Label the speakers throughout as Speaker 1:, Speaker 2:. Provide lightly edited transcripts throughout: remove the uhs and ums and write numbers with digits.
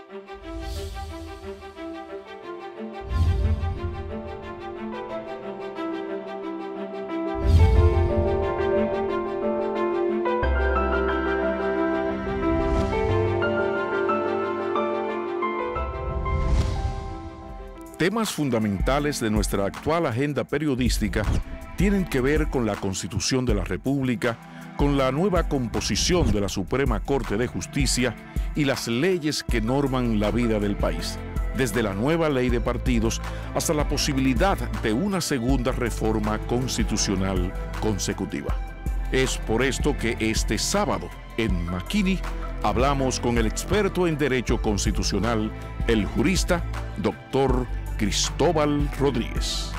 Speaker 1: Temas fundamentales de nuestra actual agenda periodística tienen que ver con la Constitución de la República, con la nueva composición de la Suprema Corte de Justicia y las leyes que norman la vida del país, desde la nueva ley de partidos hasta la posibilidad de una segunda reforma constitucional consecutiva. Es por esto que este sábado, en McKinney, hablamos con el experto en Derecho Constitucional, el jurista, Dr. Cristóbal Rodríguez.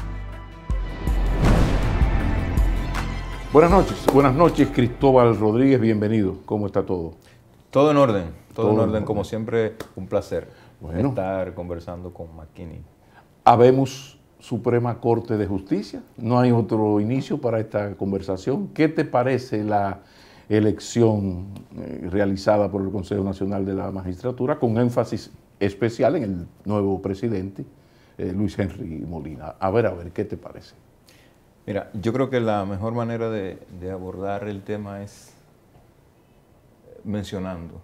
Speaker 1: Buenas noches, Cristóbal Rodríguez, bienvenido. ¿Cómo está todo?
Speaker 2: Todo en orden, todo en orden, como siempre, un placer estar conversando con McKinney.
Speaker 1: Habemos Suprema Corte de Justicia, no hay otro inicio para esta conversación. ¿Qué te parece la elección realizada por el Consejo Nacional de la Magistratura, con énfasis especial en el nuevo presidente, Luis Henry Molina? A ver, ¿qué te parece?
Speaker 2: Mira, yo creo que la mejor manera de abordar el tema es mencionando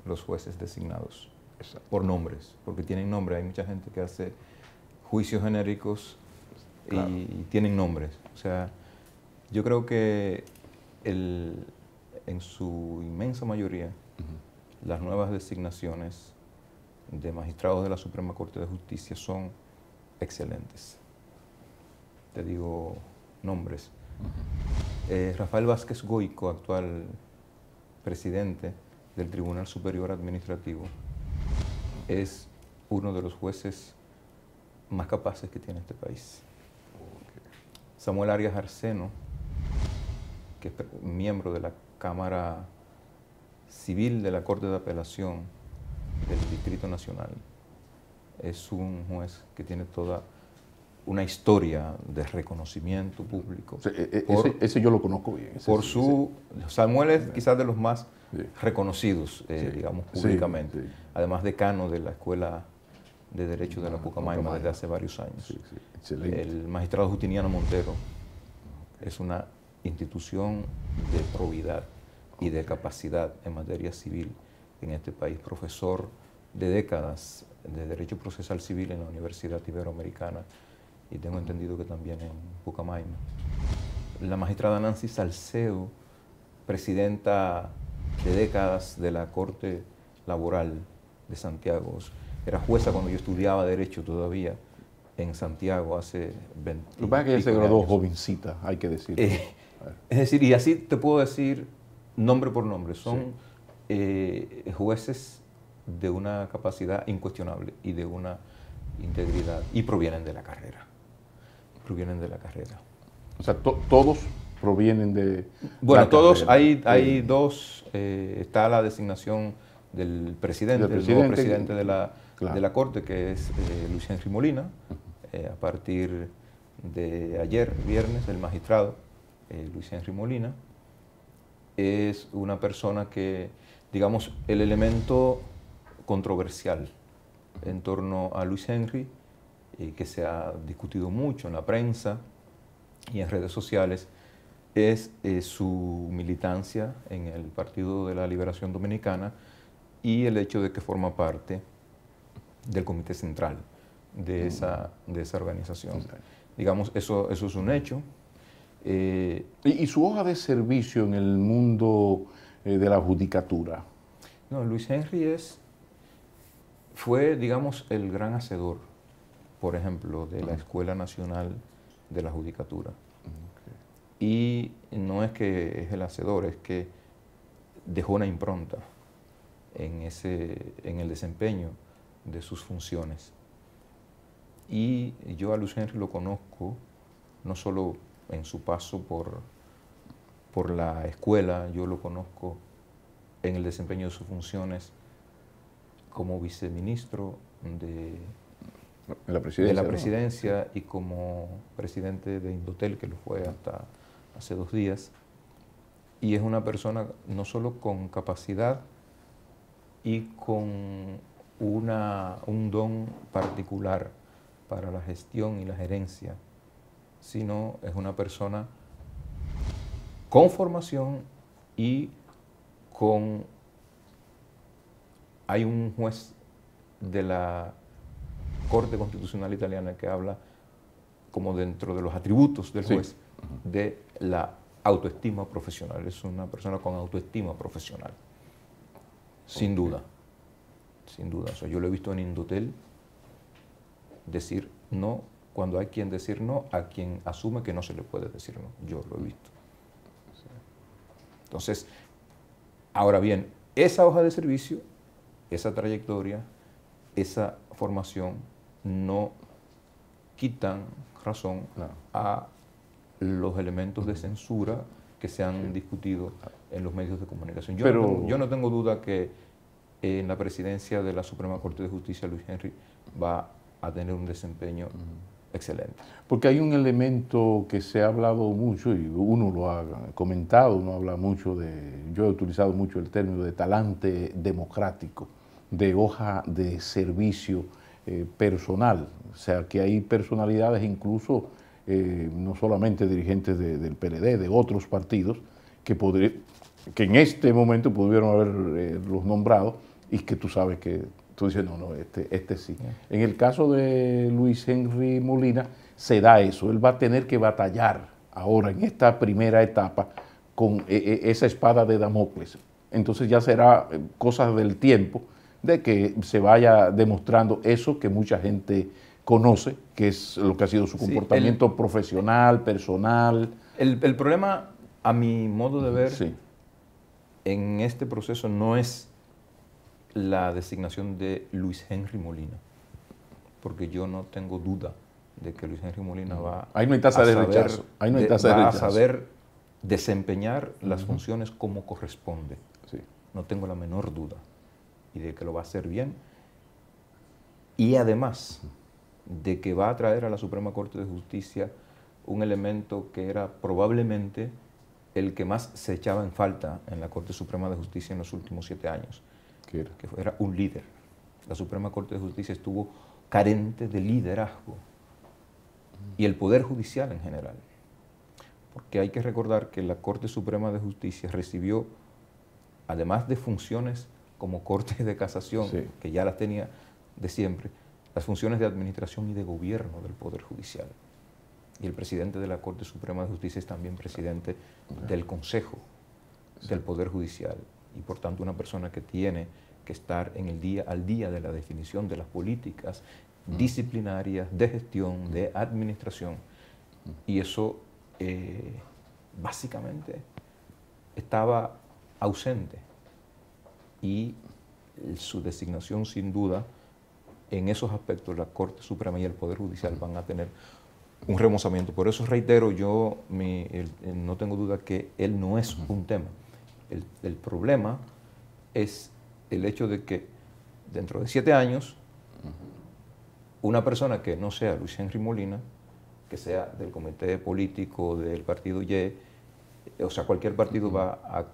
Speaker 2: los jueces designados por nombres, porque tienen nombre. Hay mucha gente que hace juicios genéricos y tienen nombres. O sea, yo creo que en su inmensa mayoría, las nuevas designaciones de magistrados de la Suprema Corte de Justicia son excelentes. Te digo nombres. Rafael Vázquez Goico, actual presidente del Tribunal Superior Administrativo, es uno de los jueces más capaces que tiene este país. Samuel Arias Arseno, que es miembro de la Cámara Civil de la Corte de Apelación del Distrito Nacional, es un juez que tiene toda una historia de reconocimiento público.
Speaker 1: Ese yo lo conozco bien.
Speaker 2: Samuel es quizás de los más reconocidos, digamos, públicamente.
Speaker 1: Sí.
Speaker 2: Además, decano de la Escuela de Derecho de la Pucamaima desde hace varios años.
Speaker 1: Excelente.
Speaker 2: El magistrado Justiniano Montero es una institución de probidad y de capacidad en materia civil en este país, profesor de décadas de Derecho Procesal Civil en la Universidad Iberoamericana y tengo entendido que también en Pucamaima. La magistrada Nancy Salcedo, presidenta de décadas de la Corte Laboral de Santiago, era jueza cuando yo estudiaba Derecho todavía en Santiago hace 20 años.
Speaker 1: Lo que pasa es que ella se graduó jovencita, hay que decirlo.
Speaker 2: Es decir, y así te puedo decir nombre por nombre, son jueces de una capacidad incuestionable y de una integridad, y provienen de la carrera.
Speaker 1: O sea, todos provienen de...
Speaker 2: Bueno, todos, hay dos, está la designación del presidente, el nuevo presidente de la Corte, que es Luis Henry Molina. A partir de ayer, viernes, el magistrado Luis Henry Molina es una persona que, digamos, el elemento controversial en torno a Luis Henry, que se ha discutido mucho en la prensa y en redes sociales, es su militancia en el Partido de la Liberación Dominicana y el hecho de que forma parte del Comité Central de esa organización. Digamos, eso es un hecho.
Speaker 1: ¿Y su hoja de servicio en el mundo de la judicatura?
Speaker 2: No, Luis Henry fue, digamos, el gran hacedor, por ejemplo, de la Escuela Nacional de la Judicatura. Y no es que es el hacedor, es que dejó una impronta en el desempeño de sus funciones. Y yo a Luis Henry lo conozco no solo en su paso por la escuela, yo lo conozco en el desempeño de sus funciones como viceministro de la presidencia y como presidente de Indotel, que lo fue hasta hace 2 días. Y es una persona no solo con capacidad y con un don particular para la gestión y la gerencia, sino es una persona con formación y con... Hay un juez de la Corte Constitucional Italiana que habla como dentro de los atributos del juez de la autoestima profesional. Es una persona con autoestima profesional, sin duda, sin duda. O sea, yo lo he visto en Indotel decir no cuando hay quien decir no a quien asume que no se le puede decir no. Yo lo he visto. Entonces, ahora bien, esa hoja de servicio, esa trayectoria, esa formación no quitan razón a los elementos de censura que se han discutido en los medios de comunicación. Yo no tengo duda que en la presidencia de la Suprema Corte de Justicia Luis Henry va a tener un desempeño excelente.
Speaker 1: Porque hay un elemento que se ha hablado mucho y uno lo ha comentado, uno habla mucho yo he utilizado mucho el término de talante democrático, de hoja de servicio personal, o sea que hay personalidades incluso, no solamente dirigentes del PLD, de otros partidos, que en este momento pudieron haberlos nombrado y que tú sabes que tú dices, no, este sí. En el caso de Luis Henry Molina se da eso, él va a tener que batallar ahora en esta primera etapa con esa espada de Damocles. Entonces ya será cosas del tiempo de que se vaya demostrando eso que mucha gente conoce, que es lo que ha sido su comportamiento profesional, personal.
Speaker 2: El problema, a mi modo de ver, en este proceso no es la designación de Luis Henry Molina, porque yo no tengo duda de que Luis Henry Molina va a saber desempeñar las funciones como corresponde. No tengo la menor duda, y de que lo va a hacer bien, y además de que va a traer a la Suprema Corte de Justicia un elemento que era probablemente el que más se echaba en falta en la Corte Suprema de Justicia en los últimos 7 años, que era un líder. La Suprema Corte de Justicia estuvo carente de liderazgo, y el Poder Judicial en general, porque hay que recordar que la Corte Suprema de Justicia recibió, además de funciones como Corte de Casación, que ya las tenía de siempre, las funciones de administración y de gobierno del Poder Judicial. Y el presidente de la Corte Suprema de Justicia es también presidente del Consejo del Poder Judicial, y por tanto una persona que tiene que estar en el día al día de la definición de las políticas disciplinarias, de gestión, de administración, y eso básicamente estaba ausente, y su designación sin duda, en esos aspectos la Corte Suprema y el Poder Judicial van a tener un remozamiento. Por eso reitero, yo no tengo duda que él no es un tema. El problema es el hecho de que dentro de 7 años, una persona que no sea Luis Henry Molina, que sea del comité político del partido Y, o sea, cualquier partido va a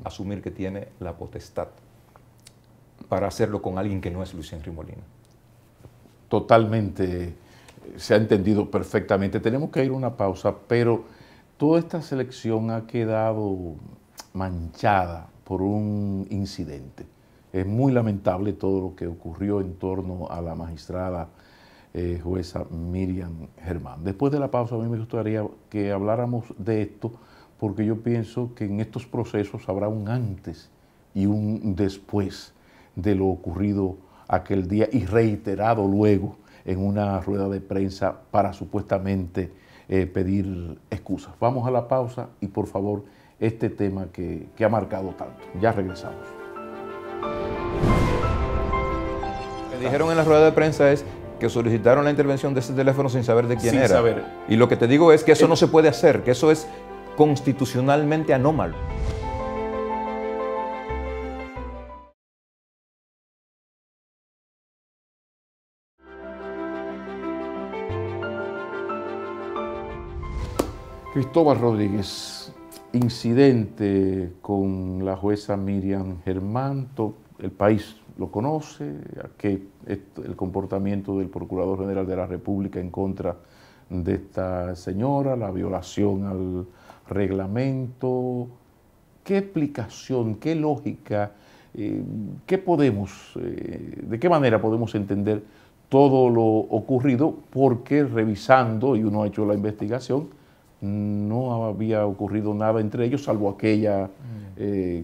Speaker 2: asumir que tiene la potestad para hacerlo con alguien que no es Luis Henry Molina.
Speaker 1: Totalmente, se ha entendido perfectamente. Tenemos que ir a una pausa, pero toda esta selección ha quedado manchada por un incidente. Es muy lamentable todo lo que ocurrió en torno a la magistrada jueza Miriam Germán. Después de la pausa, a mí me gustaría que habláramos de esto, porque yo pienso que en estos procesos habrá un antes y un después de lo ocurrido aquel día y reiterado luego en una rueda de prensa para supuestamente pedir excusas. Vamos a la pausa y por favor este tema que ha marcado tanto. Ya regresamos.
Speaker 2: Lo que dijeron en la rueda de prensa es que solicitaron la intervención de ese teléfono sin saber de quién era. Y lo que te digo es que eso no se puede hacer, que eso es constitucionalmente anómalo.
Speaker 1: Cristóbal Rodríguez, incidente con la jueza Miriam Germán, el país lo conoce, el comportamiento del Procurador General de la República en contra de esta señora, la violación al reglamento. ¿Qué explicación, qué lógica, qué podemos, de qué manera podemos entender todo lo ocurrido? Porque revisando, y uno ha hecho la investigación, no había ocurrido nada entre ellos, salvo aquella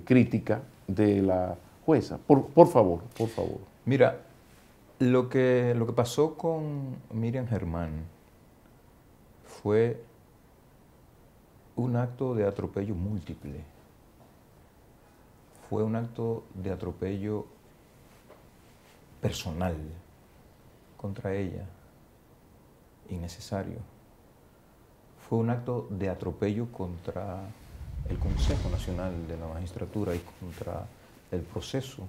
Speaker 1: crítica de la jueza. Por favor, por favor.
Speaker 2: Mira, lo que pasó con Miriam Germán fue un acto de atropello múltiple. Fue un acto de atropello personal contra ella, innecesario. Fue un acto de atropello contra el Consejo Nacional de la Magistratura y contra el proceso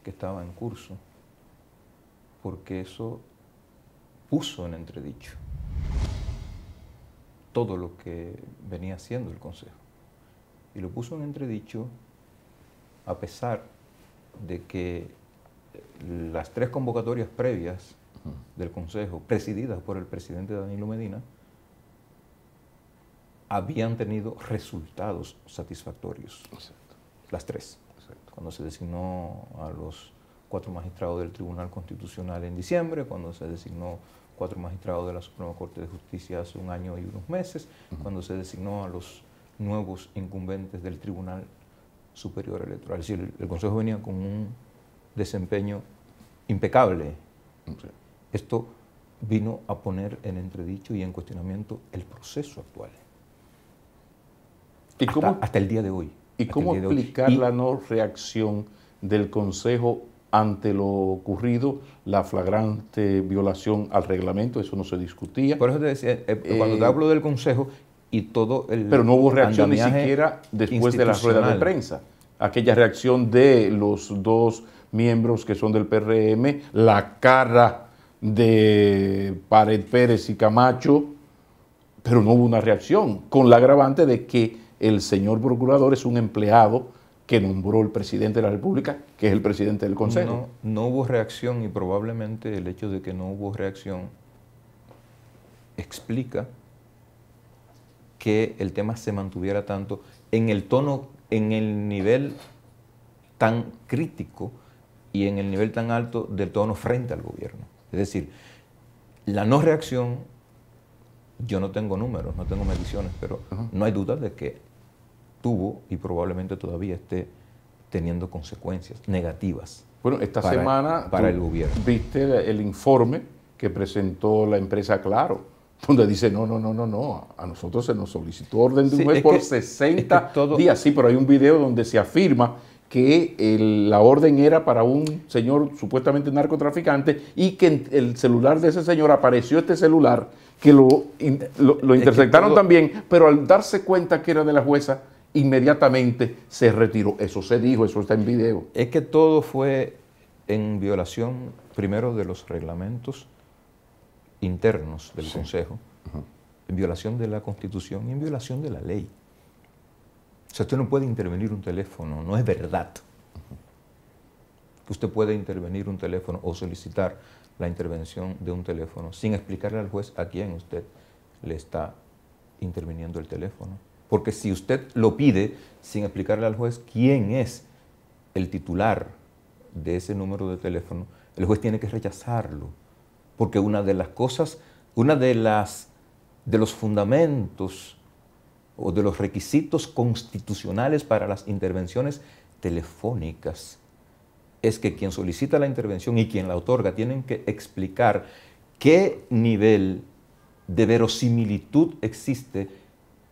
Speaker 2: que estaba en curso, porque eso puso en entredicho todo lo que venía haciendo el Consejo. Y lo puso en entredicho a pesar de que las 3 convocatorias previas del Consejo, presididas por el presidente Danilo Medina, habían tenido resultados satisfactorios.
Speaker 1: Exacto.
Speaker 2: Las 3. Exacto. Cuando se designó a los 4 magistrados del Tribunal Constitucional en diciembre, cuando se designó 4 magistrados de la Suprema Corte de Justicia hace 1 año y unos meses, cuando se designó a los nuevos incumbentes del Tribunal Superior Electoral. Es decir, el Consejo venía con un desempeño impecable.
Speaker 1: Sí.
Speaker 2: Esto vino a poner en entredicho y en cuestionamiento el proceso actual.
Speaker 1: ¿Y
Speaker 2: hasta el día de hoy.
Speaker 1: ¿Y cómo explicar la no reacción del Consejo ante lo ocurrido, la flagrante violación al reglamento? Eso no se discutía.
Speaker 2: Por eso te decía, cuando te hablo del Consejo y todo el...
Speaker 1: Pero no hubo reacción ni siquiera después de la rueda de prensa. Aquella reacción de los 2 miembros que son del PRM, la cara de Pared Pérez y Camacho, pero no hubo una reacción, con la agravante de que el señor procurador es un empleado que nombró el presidente de la República, que es el presidente del Consejo.
Speaker 2: No hubo reacción, y probablemente el hecho de que no hubo reacción explica que el tema se mantuviera tanto en el tono, en el nivel tan crítico y en el nivel tan alto del tono frente al gobierno. Es decir, la no reacción, yo no tengo números, no tengo mediciones, pero no hay duda de que tuvo y probablemente todavía esté teniendo consecuencias negativas.
Speaker 1: Bueno, esta semana
Speaker 2: para el gobierno.
Speaker 1: Viste el informe que presentó la empresa Claro, donde dice no, a nosotros se nos solicitó orden de un juez por 60 días. Sí, pero hay un video donde se afirma que la orden era para un señor supuestamente narcotraficante y que en el celular de ese señor apareció este celular, que lo interceptaron también, pero al darse cuenta que era de la jueza, inmediatamente se retiró. Eso se dijo, eso está en video.
Speaker 2: Es que todo fue en violación, primero, de los reglamentos internos del Consejo, en violación de la Constitución y en violación de la ley. O sea, usted no puede intervenir un teléfono, no es verdad que usted puede intervenir un teléfono o solicitar la intervención de un teléfono sin explicarle al juez a quién usted le está interviniendo el teléfono. Porque si usted lo pide sin explicarle al juez quién es el titular de ese número de teléfono, el juez tiene que rechazarlo. Porque una de las cosas, de los fundamentos o de los requisitos constitucionales para las intervenciones telefónicas es que quien solicita la intervención y quien la otorga tienen que explicar qué nivel de verosimilitud existe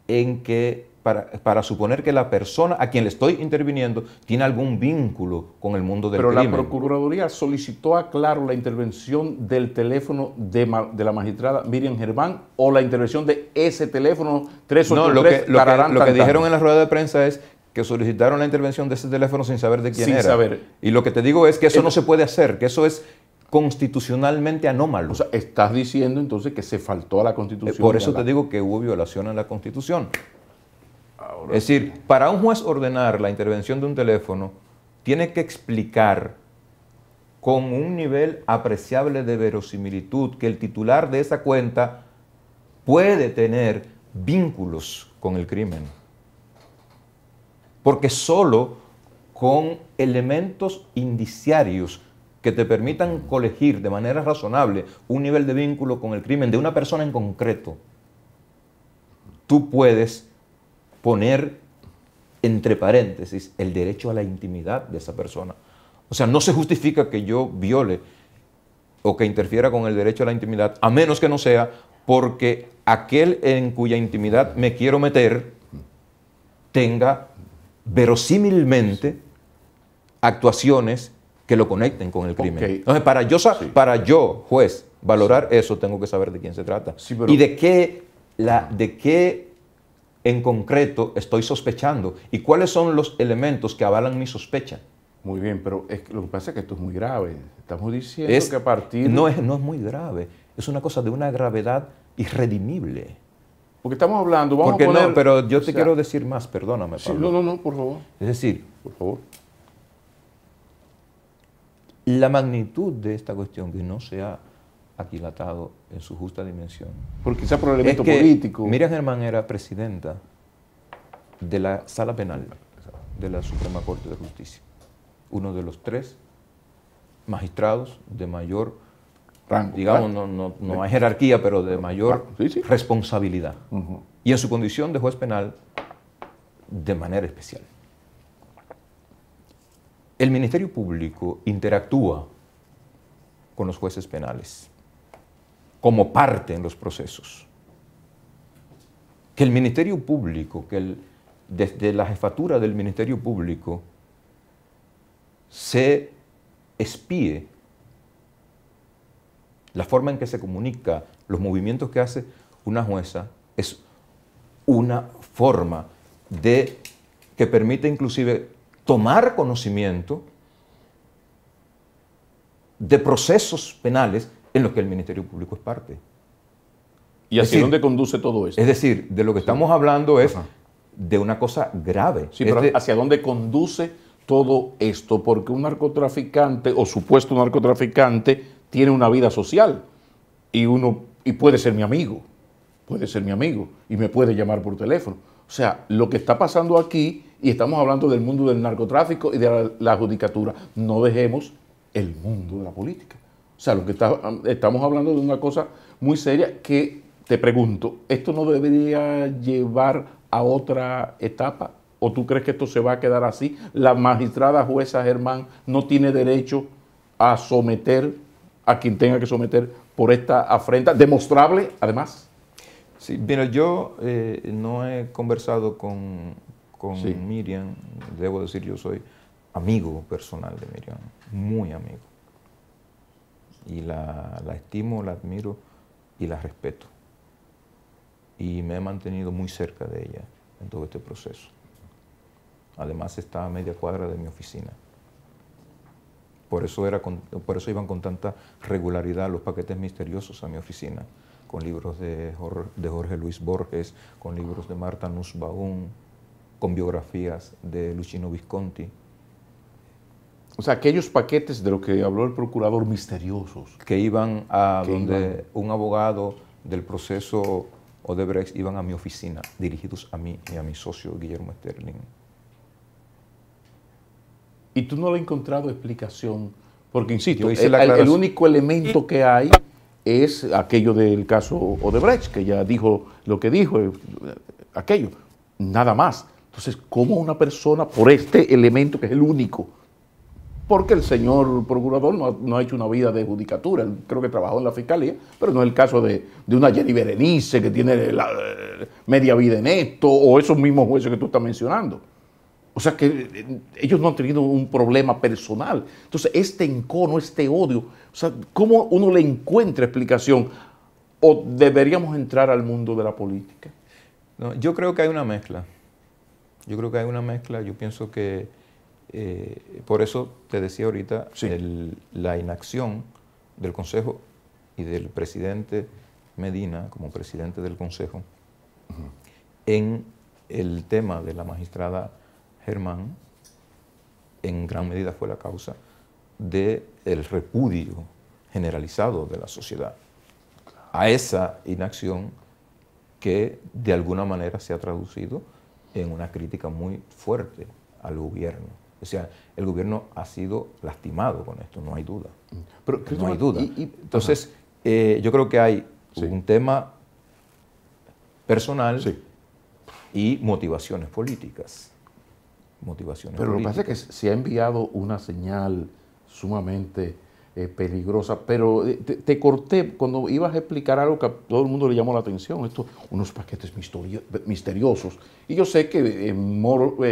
Speaker 2: en que para suponer que la persona a quien le estoy interviniendo tiene algún vínculo con el mundo del crimen.
Speaker 1: Pero la Procuraduría solicitó a Claro la intervención del teléfono de la magistrada Miriam Germán o la intervención de ese teléfono 383.
Speaker 2: No, lo que dijeron en la rueda de prensa es que solicitaron la intervención de ese teléfono sin saber de quién era. Sin saber. Y lo que te digo es que eso no se puede hacer, que eso es constitucionalmente anómalo.
Speaker 1: O sea, estás diciendo entonces que se faltó a la Constitución.
Speaker 2: Por eso te digo que hubo violación a la Constitución. Es decir, para un juez ordenar la intervención de un teléfono, tiene que explicar con un nivel apreciable de verosimilitud que el titular de esa cuenta puede tener vínculos con el crimen. Porque solo con elementos indiciarios que te permitan colegir de manera razonable un nivel de vínculo con el crimen de una persona en concreto, tú puedes poner entre paréntesis el derecho a la intimidad de esa persona. O sea, no se justifica que yo viole o que interfiera con el derecho a la intimidad, a menos que no sea porque aquel en cuya intimidad me quiero meter tenga verosímilmente actuaciones que lo conecten con el crimen.
Speaker 3: Okay.
Speaker 2: Entonces, para yo, juez, valorar eso, tengo que saber de quién se trata.
Speaker 3: Sí, pero...
Speaker 2: Y de qué en concreto estoy sospechando y cuáles son los elementos que avalan mi sospecha.
Speaker 3: Muy bien, pero lo que pasa es que esto es muy grave. Estamos diciendo que a partir...
Speaker 2: No es muy grave, es una cosa de una gravedad irredimible.
Speaker 3: Porque estamos hablando, vamos
Speaker 2: Porque
Speaker 3: a poner...
Speaker 2: no, pero yo te quiero decir más, perdóname, Pablo.
Speaker 3: Sí, no, por favor.
Speaker 2: Es decir,
Speaker 3: Por favor.
Speaker 2: la magnitud de esta cuestión que no se ha aquilatado en su justa dimensión.
Speaker 3: Porque quizá por el elemento
Speaker 2: Es que
Speaker 3: político.
Speaker 2: Miriam Germán era presidenta de la Sala Penal de la Suprema Corte de Justicia. Uno de los 3 magistrados de mayor
Speaker 3: rango,
Speaker 2: digamos, no hay jerarquía, pero de mayor responsabilidad. Y en su condición de juez penal, de manera especial. El Ministerio Público interactúa con los jueces penales como parte en los procesos. Que el Ministerio Público, desde la jefatura del Ministerio Público, se espíe la forma en que se comunica, los movimientos que hace una jueza, es una forma que permite inclusive tomar conocimiento de procesos penales en los que el Ministerio Público es parte.
Speaker 3: ¿Y hacia dónde conduce todo esto?
Speaker 2: Es decir, de lo que estamos hablando es de una cosa grave.
Speaker 3: Sí, pero ¿hacia dónde conduce todo esto? Porque un narcotraficante o supuesto narcotraficante tiene una vida social y puede ser mi amigo, y me puede llamar por teléfono. O sea, lo que está pasando aquí, y estamos hablando del mundo del narcotráfico y de la judicatura, no dejemos el mundo de la política. O sea, estamos hablando de una cosa muy seria que, te pregunto, ¿esto no debería llevar a otra etapa? ¿O tú crees que esto se va a quedar así? ¿La magistrada jueza Germán no tiene derecho a someter a quien tenga que someter por esta afrenta, demostrable además?
Speaker 2: Sí, mira, yo no he conversado con Miriam, debo decir, yo soy amigo personal de Miriam, muy amigo. Y la estimo, la admiro y la respeto. Y me he mantenido muy cerca de ella en todo este proceso. Además está a media cuadra de mi oficina. Por eso iban con tanta regularidad los paquetes misteriosos a mi oficina, con libros de Jorge Luis Borges, con libros de Marta Nussbaum, con biografías de Luchino Visconti.
Speaker 3: O sea, aquellos paquetes de los que habló el procurador misteriosos.
Speaker 2: Que iban a donde un abogado del proceso Odebrecht iban a mi oficina, dirigidos a mí y a mi socio Guillermo Sterling.
Speaker 3: ¿Y tú no le has encontrado explicación? Porque, insisto, el único elemento que hay es aquello del caso Odebrecht, que ya dijo lo que dijo, aquello, nada más. Entonces, ¿cómo una persona, por este elemento que es el único? Porque el señor procurador no ha hecho una vida de judicatura, él creo que trabajó en la fiscalía, pero no es el caso de una Jenny Berenice que tiene media vida en esto, o esos mismos jueces que tú estás mencionando. O sea que ellos no han tenido un problema personal. Entonces, este encono, este odio, o sea, ¿cómo uno le encuentra explicación? ¿O deberíamos entrar al mundo de la política?
Speaker 2: No, yo creo que hay una mezcla. Yo pienso que, por eso te decía ahorita, la inacción del Consejo y del presidente Medina, como presidente del Consejo, en el tema de la magistrada Germán, en gran medida fue la causa del repudio generalizado de la sociedad a esa inacción que de alguna manera se ha traducido en una crítica muy fuerte al gobierno. O sea, el gobierno ha sido lastimado con esto, no hay duda.
Speaker 3: Pero,
Speaker 2: no hay duda. Entonces, yo creo que hay un tema personal y motivaciones políticas.
Speaker 3: Pero lo que pasa es que se ha enviado una señal sumamente peligrosa, pero te corté cuando ibas a explicar algo que a todo el mundo le llamó la atención, unos paquetes misteriosos. Y yo sé que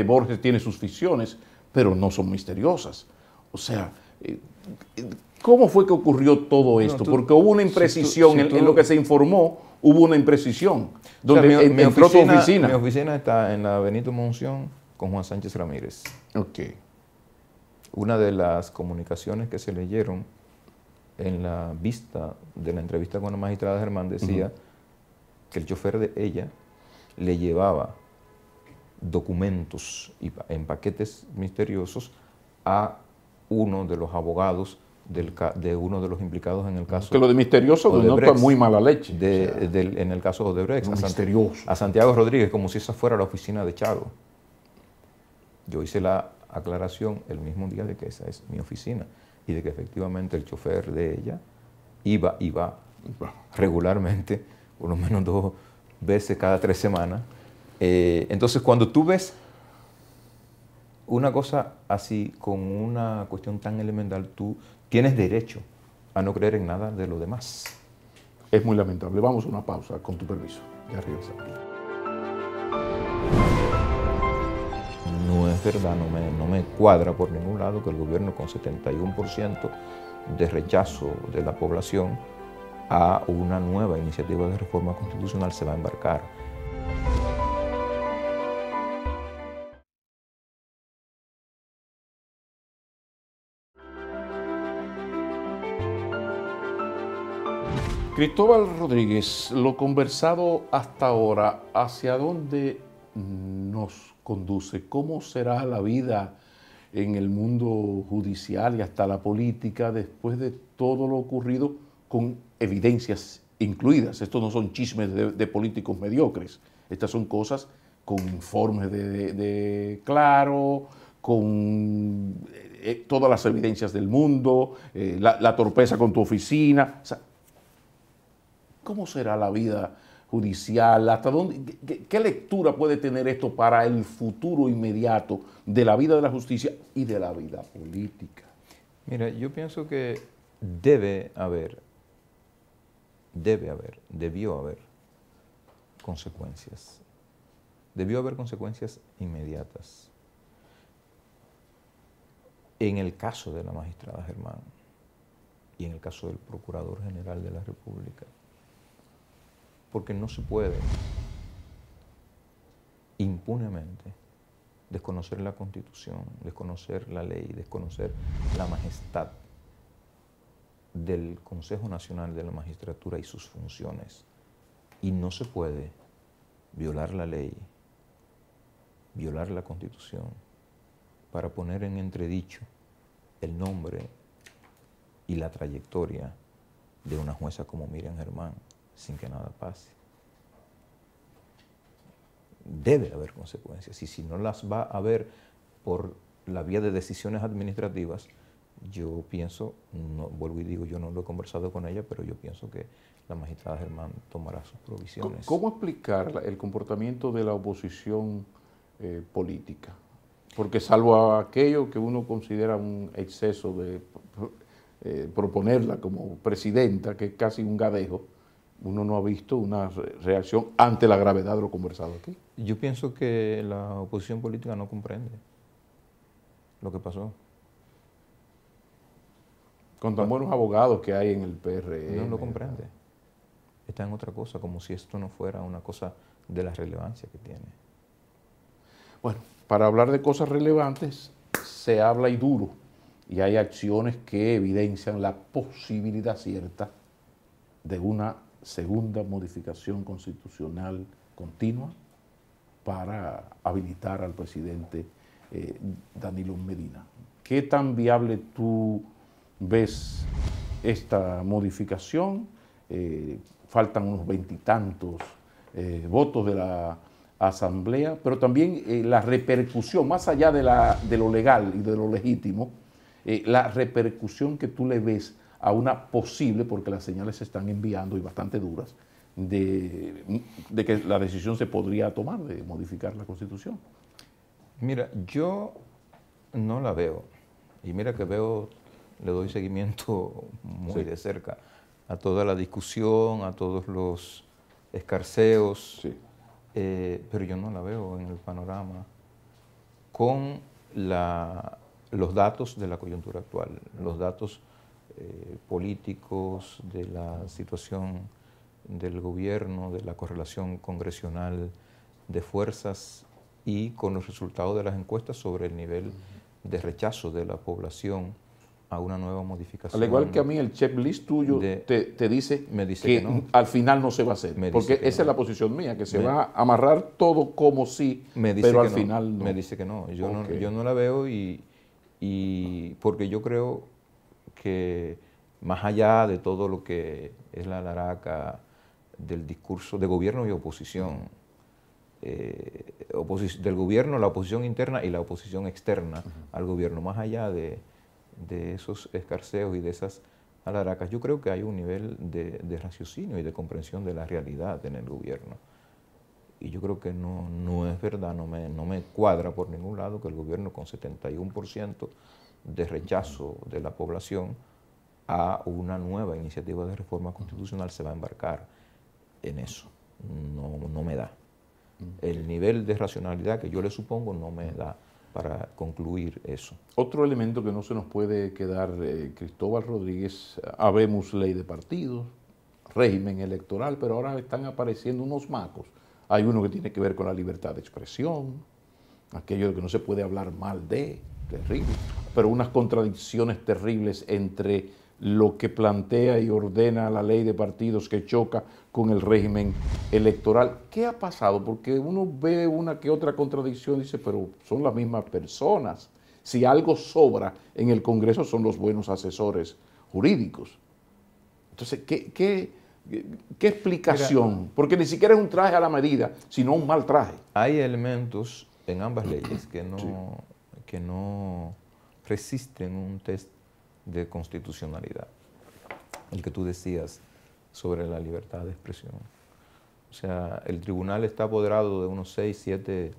Speaker 3: Borges tiene sus ficciones, pero no son misteriosas. O sea, ¿cómo fue que ocurrió todo esto? Porque hubo una imprecisión en lo que se informó, hubo una imprecisión. Donde
Speaker 2: o sea,
Speaker 3: entró tu oficina.
Speaker 2: Mi oficina está en la Benito Monción con Juan Sánchez Ramírez.
Speaker 3: Ok.
Speaker 2: Una de las comunicaciones que se leyeron en la vista de la entrevista con la magistrada Germán decía que el chofer de ella le llevaba documentos en paquetes misteriosos a uno de los abogados de uno de los implicados en el caso.
Speaker 3: Que lo de misterioso denota muy mala leche.
Speaker 2: En el caso de Odebrecht.
Speaker 3: Misterioso.
Speaker 2: A Santiago Rodríguez, como si esa fuera la oficina de Charo. Yo hice la aclaración el mismo día de que esa es mi oficina y de que efectivamente el chofer de ella iba regularmente, por lo menos 2 veces cada 3 semanas. Entonces, cuando tú ves una cosa así, con una cuestión tan elemental, tú tienes derecho a no creer en nada de lo demás.
Speaker 3: Es muy lamentable. Vamos a una pausa, con tu permiso. Ya regresamos.
Speaker 2: No es verdad, no me cuadra por ningún lado que el gobierno con 71% de rechazo de la población a una nueva iniciativa de reforma constitucional se va a embarcar.
Speaker 3: Cristóbal Rodríguez, lo conversado hasta ahora, ¿hacia dónde nos conduce? ¿Cómo será la vida en el mundo judicial y hasta la política después de todo lo ocurrido, con evidencias incluidas? Estos no son chismes de políticos mediocres, estas son cosas con informes de Claro, con todas las evidencias del mundo, la torpeza con tu oficina. O sea, ¿cómo será la vida judicial? ¿Hasta dónde, qué lectura puede tener esto para el futuro inmediato de la vida de la justicia y de la vida política?
Speaker 2: Mira, yo pienso que debió haber consecuencias. Debió haber consecuencias inmediatas. En el caso de la magistrada Germán y en el caso del Procurador General de la República, porque no se puede impunemente desconocer la Constitución, desconocer la ley, desconocer la majestad del Consejo Nacional de la Magistratura y sus funciones. Y no se puede violar la ley, violar la Constitución, para poner en entredicho el nombre y la trayectoria de una jueza como Miriam Germán, sin que nada pase. Debe haber consecuencias, y si no las va a haber por la vía de decisiones administrativas, yo pienso, vuelvo y digo, yo no lo he conversado con ella, pero yo pienso que la magistrada Germán tomará sus provisiones.
Speaker 3: ¿Cómo explicar el comportamiento de la oposición política? Porque salvo aquello que uno considera un exceso de proponerla como presidenta, que es casi un gadejo, uno no ha visto una reacción ante la gravedad de lo conversado aquí.
Speaker 2: Yo pienso que la oposición política no comprende lo que pasó.
Speaker 3: Con tan buenos abogados que hay en el PRM.
Speaker 2: No lo comprende. Está en otra cosa, como si esto no fuera una cosa de la relevancia que tiene.
Speaker 3: Bueno, para hablar de cosas relevantes, se habla y duro, y hay acciones que evidencian la posibilidad cierta de una segunda modificación constitucional continua para habilitar al presidente Danilo Medina. ¿Qué tan viable tú ves esta modificación? Faltan unos 20 y tantos votos de la Asamblea, pero también la repercusión, más allá de lo legal y de lo legítimo, la repercusión que tú le ves a una posible, porque las señales se están enviando y bastante duras, de que la decisión se podría tomar de modificar la Constitución.
Speaker 2: Mira, yo no la veo. Y mira que le doy seguimiento muy de cerca a toda la discusión, a todos los escarceos, pero yo no la veo en el panorama con los datos de la coyuntura actual, los datos políticos, de la situación del gobierno, de la correlación congresional de fuerzas y con los resultados de las encuestas sobre el nivel de rechazo de la población a una nueva modificación.
Speaker 3: Al igual que a mí, el checklist tuyo te dice, que no, al final no se va a hacer, porque esa es la posición mía, que se va a amarrar todo como sí, pero al final no.
Speaker 2: Me dice que no, yo no la veo y porque yo creo que más allá de todo lo que es la laraca del discurso de gobierno y oposición, del gobierno, la oposición interna y la oposición externa al gobierno, más allá de esos escarceos y de esas alaracas, yo creo que hay un nivel de raciocinio y de comprensión de la realidad en el gobierno. Y yo creo que no es verdad, no me cuadra por ningún lado que el gobierno con 71% de rechazo de la población a una nueva iniciativa de reforma constitucional se va a embarcar en eso. No me da. El nivel de racionalidad que yo le supongo no me da para concluir eso.
Speaker 3: Otro elemento que no se nos puede quedar, Cristóbal Rodríguez, habemos ley de partidos, régimen electoral, pero ahora están apareciendo unos macos. Hay uno que tiene que ver con la libertad de expresión, aquello de que no se puede hablar mal de, terrible, pero unas contradicciones terribles entre lo que plantea y ordena la ley de partidos que choca con el régimen electoral. ¿Qué ha pasado? Porque uno ve una que otra contradicción y dice, pero son las mismas personas. Si algo sobra en el Congreso son los buenos asesores jurídicos. Entonces, ¿qué explicación? Mira, porque ni siquiera es un traje a la medida, sino un mal traje.
Speaker 2: Hay elementos en ambas leyes que no resisten un test de constitucionalidad. El que tú decías sobre la libertad de expresión. O sea, el tribunal está apoderado de unos 6, 7,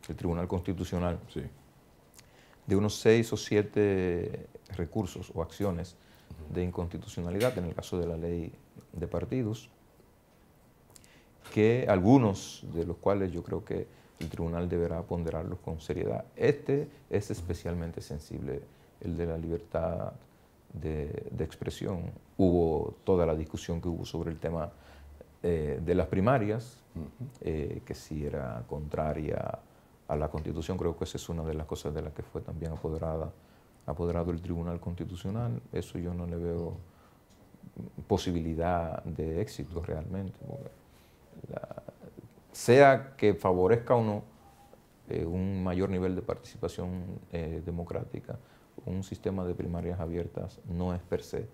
Speaker 2: el Tribunal Constitucional, de unos 6 o 7 recursos o acciones de inconstitucionalidad, en el caso de la ley de partidos, que algunos de los cuales yo creo que el tribunal deberá ponderarlos con seriedad. Este es especialmente sensible, el de la libertad de expresión. Hubo toda la discusión que hubo sobre el tema de las primarias, que si era contraria a la Constitución. Creo que esa es una de las cosas de las que fue también apoderado el Tribunal Constitucional. Eso yo no le veo posibilidad de éxito realmente. Sea que favorezca o no un mayor nivel de participación democrática, un sistema de primarias abiertas no es per se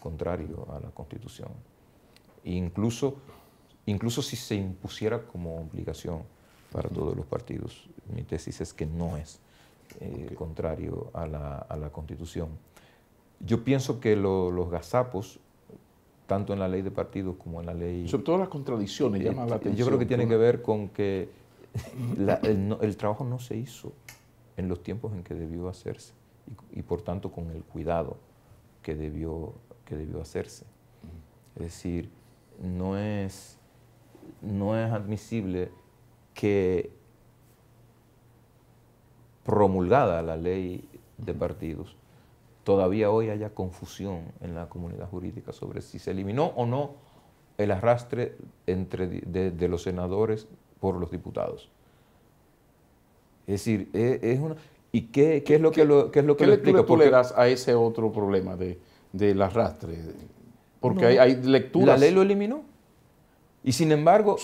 Speaker 2: contrario a la Constitución. Incluso si se impusiera como obligación para todos los partidos, mi tesis es que no es contrario a la Constitución. Yo pienso que los gazapos, tanto en la ley de partidos como en la ley...
Speaker 3: Sobre todo las contradicciones llaman la atención.
Speaker 2: Yo creo que tiene que ver con que el trabajo no se hizo en los tiempos en que debió hacerse y por tanto con el cuidado que debió hacerse. Es decir, no es admisible que promulgada la ley de partidos todavía hoy haya confusión en la comunidad jurídica sobre si se eliminó o no el arrastre de los senadores por los diputados. Es decir, es una... ¿Y qué es lo que lo explica?
Speaker 3: ¿Qué lectura tú le das a ese otro problema del arrastre? Porque hay lecturas...
Speaker 2: La ley lo eliminó. Y sin embargo,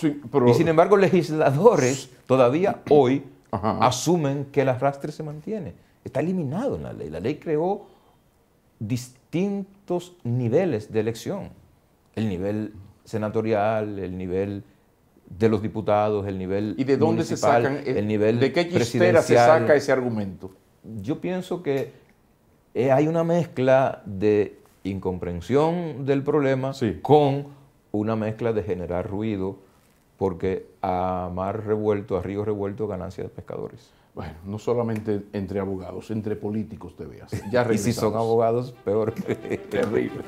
Speaker 2: legisladores todavía hoy asumen que el arrastre se mantiene. Está eliminado en la ley. La ley creó distintos niveles de elección. El nivel senatorial, el nivel de los diputados, el nivel
Speaker 3: ¿Y de dónde
Speaker 2: municipal,
Speaker 3: se sacan,
Speaker 2: el nivel
Speaker 3: de qué chistera se saca ese argumento?
Speaker 2: Yo pienso que hay una mezcla de incomprensión del problema con una mezcla de generar ruido, porque a mar revuelto, a río revuelto, ganancia de pescadores.
Speaker 3: Bueno, no solamente entre abogados, entre políticos te veas.
Speaker 2: Y si son abogados, peor.
Speaker 3: Terrible.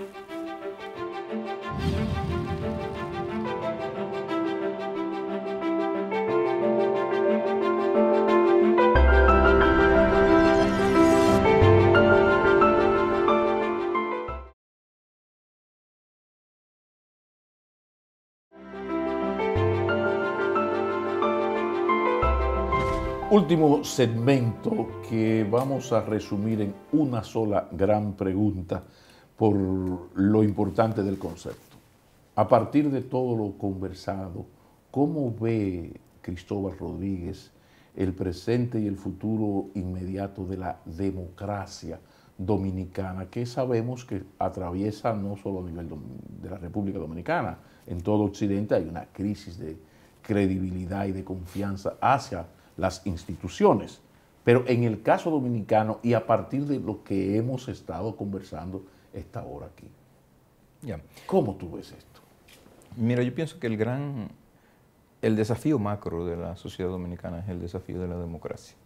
Speaker 3: Último segmento que vamos a resumir en una sola gran pregunta por lo importante del concepto. A partir de todo lo conversado, ¿cómo ve Cristóbal Rodríguez el presente y el futuro inmediato de la democracia dominicana, que sabemos que atraviesa no solo a nivel de la República Dominicana, en todo Occidente hay una crisis de credibilidad y de confianza hacia las instituciones, pero en el caso dominicano y a partir de lo que hemos estado conversando esta hora aquí, ¿cómo tú ves esto?
Speaker 2: Mira, yo pienso que el desafío macro de la sociedad dominicana es el desafío de la democracia.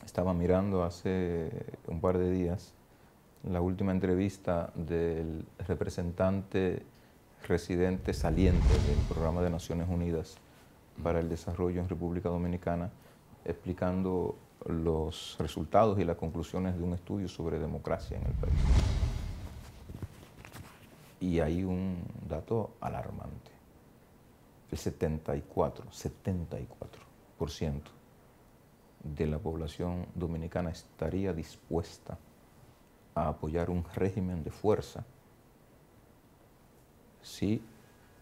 Speaker 2: Estaba mirando hace un par de días la última entrevista del representante residente saliente del Programa de Naciones Unidas para el Desarrollo en República Dominicana, explicando los resultados y las conclusiones de un estudio sobre democracia en el país. Y hay un dato alarmante. El 74% de la población dominicana estaría dispuesta a apoyar un régimen de fuerza si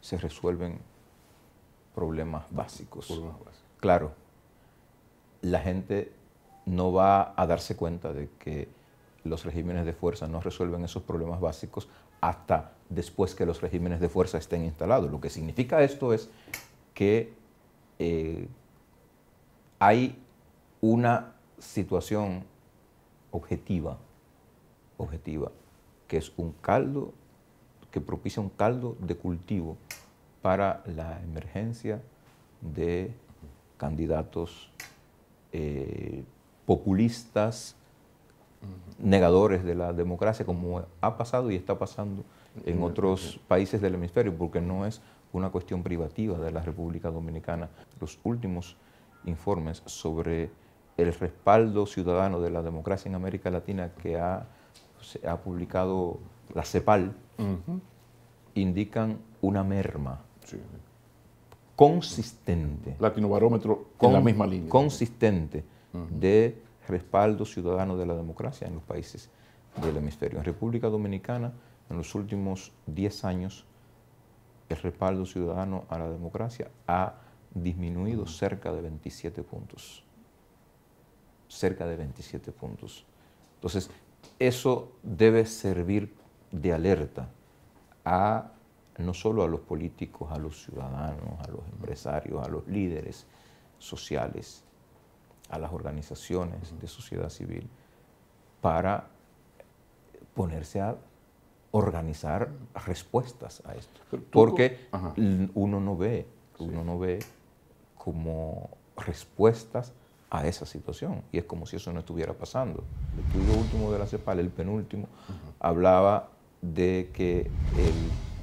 Speaker 2: se resuelven problemas básicos. Claro, la gente no va a darse cuenta de que los regímenes de fuerza no resuelven esos problemas básicos hasta después que los regímenes de fuerza estén instalados. Lo que significa esto es que hay una situación objetiva, que es un caldo, que propicia un caldo de cultivo para la emergencia de candidatos populistas, negadores de la democracia, como ha pasado y está pasando en otros países del hemisferio, porque no es una cuestión privativa de la República Dominicana. Los últimos informes sobre el respaldo ciudadano de la democracia en América Latina que ha publicado la CEPAL, indican una merma consistente.
Speaker 3: Latinobarómetro en la misma línea.
Speaker 2: Consistente de respaldo ciudadano de la democracia en los países del hemisferio. En República Dominicana, en los últimos 10 años, el respaldo ciudadano a la democracia ha disminuido cerca de 27 puntos. Cerca de 27 puntos. Entonces, eso debe servir de alerta a no solo a los políticos, a los ciudadanos, a los empresarios, a los líderes sociales, a las organizaciones de sociedad civil, para ponerse a organizar respuestas a esto. Porque uno no ve como respuestas a esa situación, y es como si eso no estuviera pasando. El estudio último de la CEPAL, el penúltimo, hablaba de que el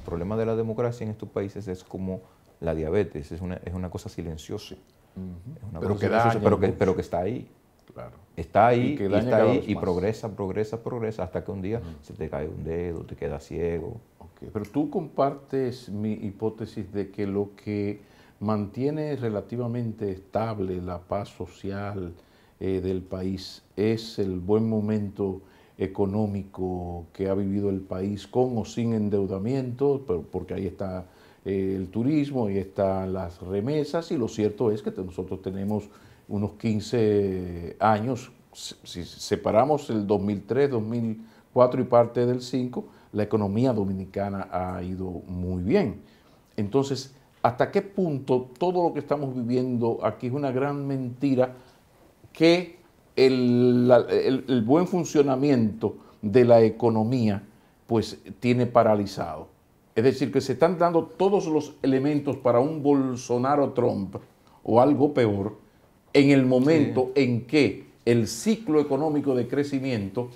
Speaker 2: problema de la democracia en estos países es como la diabetes, es una cosa silenciosa. Es una
Speaker 3: pero,
Speaker 2: cosa
Speaker 3: que
Speaker 2: silenciosa, pero que está ahí.
Speaker 3: Claro.
Speaker 2: Está ahí,
Speaker 3: y,
Speaker 2: está ahí, y progresa, hasta que un día se te cae un dedo, te quedas ciego.
Speaker 3: Okay. Pero tú compartes mi hipótesis de que lo que mantiene relativamente estable la paz social del país es el buen momento económico que ha vivido el país, con o sin endeudamiento, porque ahí está el turismo, ahí están las remesas, y lo cierto es que nosotros tenemos unos 15 años, si separamos el 2003, 4 y parte del 5, la economía dominicana ha ido muy bien. Entonces, ¿hasta qué punto todo lo que estamos viviendo aquí es una gran mentira que el buen funcionamiento de la economía pues tiene paralizado? Es decir, que se están dando todos los elementos para un Bolsonaro-Trump o algo peor en el momento en que el ciclo económico de crecimiento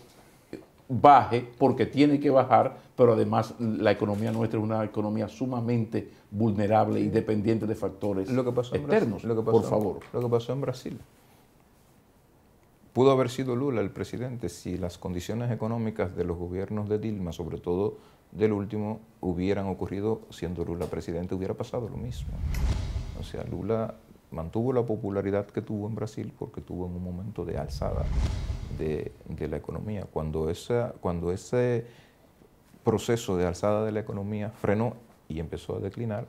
Speaker 3: baje, porque tiene que bajar, pero además la economía nuestra es una economía sumamente vulnerable y dependiente de factores externos. Por favor.
Speaker 2: Lo que pasó en Brasil. Pudo haber sido Lula el presidente si las condiciones económicas de los gobiernos de Dilma, sobre todo del último, hubieran ocurrido siendo Lula presidente, hubiera pasado lo mismo. O sea, Lula mantuvo la popularidad que tuvo en Brasil porque tuvo en un momento de alzada de la economía. Cuando ese proceso de alzada de la economía frenó y empezó a declinar,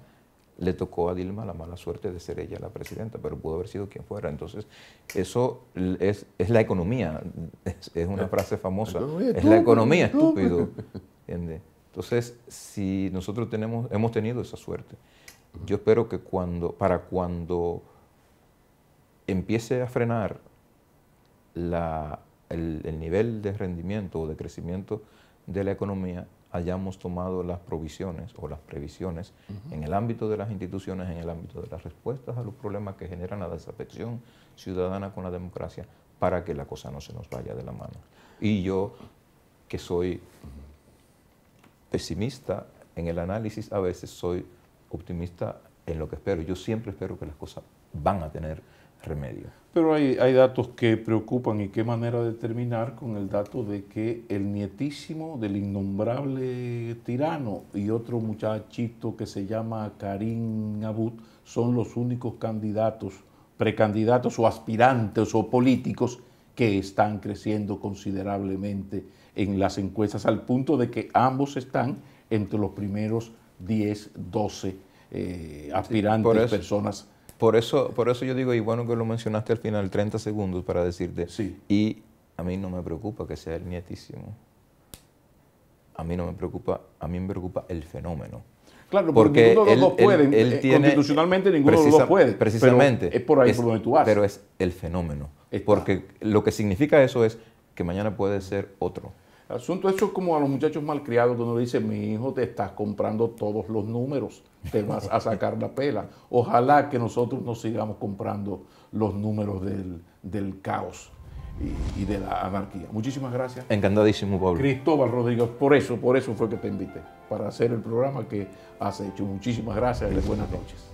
Speaker 2: le tocó a Dilma la mala suerte de ser ella la presidenta, pero pudo haber sido quien fuera. Entonces, eso es la economía, es una frase famosa, es la economía, estúpido. ¿Entiendes? Entonces, si nosotros hemos tenido esa suerte, yo espero que para cuando empiece a frenar el nivel de rendimiento o de crecimiento de la economía, hayamos tomado las provisiones o las previsiones en el ámbito de las instituciones, en el ámbito de las respuestas a los problemas que generan la desafección ciudadana con la democracia, para que la cosa no se nos vaya de la mano. Y yo, que soy pesimista en el análisis, a veces soy optimista en lo que espero. Yo siempre espero que las cosas van a tener remedio.
Speaker 3: Pero hay datos que preocupan, y qué manera de terminar con el dato de que el nietísimo del innombrable tirano y otro muchachito que se llama Karim Abud son los únicos candidatos, precandidatos o aspirantes o políticos que están creciendo considerablemente en las encuestas, al punto de que ambos están entre los primeros 10, 12 aspirantes, personas.
Speaker 2: Por eso yo digo, y bueno que lo mencionaste al final, 30 segundos para decirte, y a mí no me preocupa que sea el nietísimo. A mí me preocupa el fenómeno.
Speaker 3: Claro, porque ninguno de los dos pueden, constitucionalmente ninguno de los dos puede.
Speaker 2: Precisamente.
Speaker 3: Pero es por ahí por donde tú vas.
Speaker 2: Pero es el fenómeno. Porque lo que significa eso es que mañana puede ser otro.
Speaker 3: El asunto, eso es como a los muchachos malcriados, que uno dice: mi hijo, te estás comprando todos los números, te vas a sacar la pela. Ojalá que nosotros nos sigamos comprando los números del caos y de la anarquía. Muchísimas gracias.
Speaker 2: Encantadísimo, Pablo.
Speaker 3: Cristóbal Rodríguez, por eso fue que te invité, para hacer el programa que has hecho. Muchísimas gracias y buenas noches.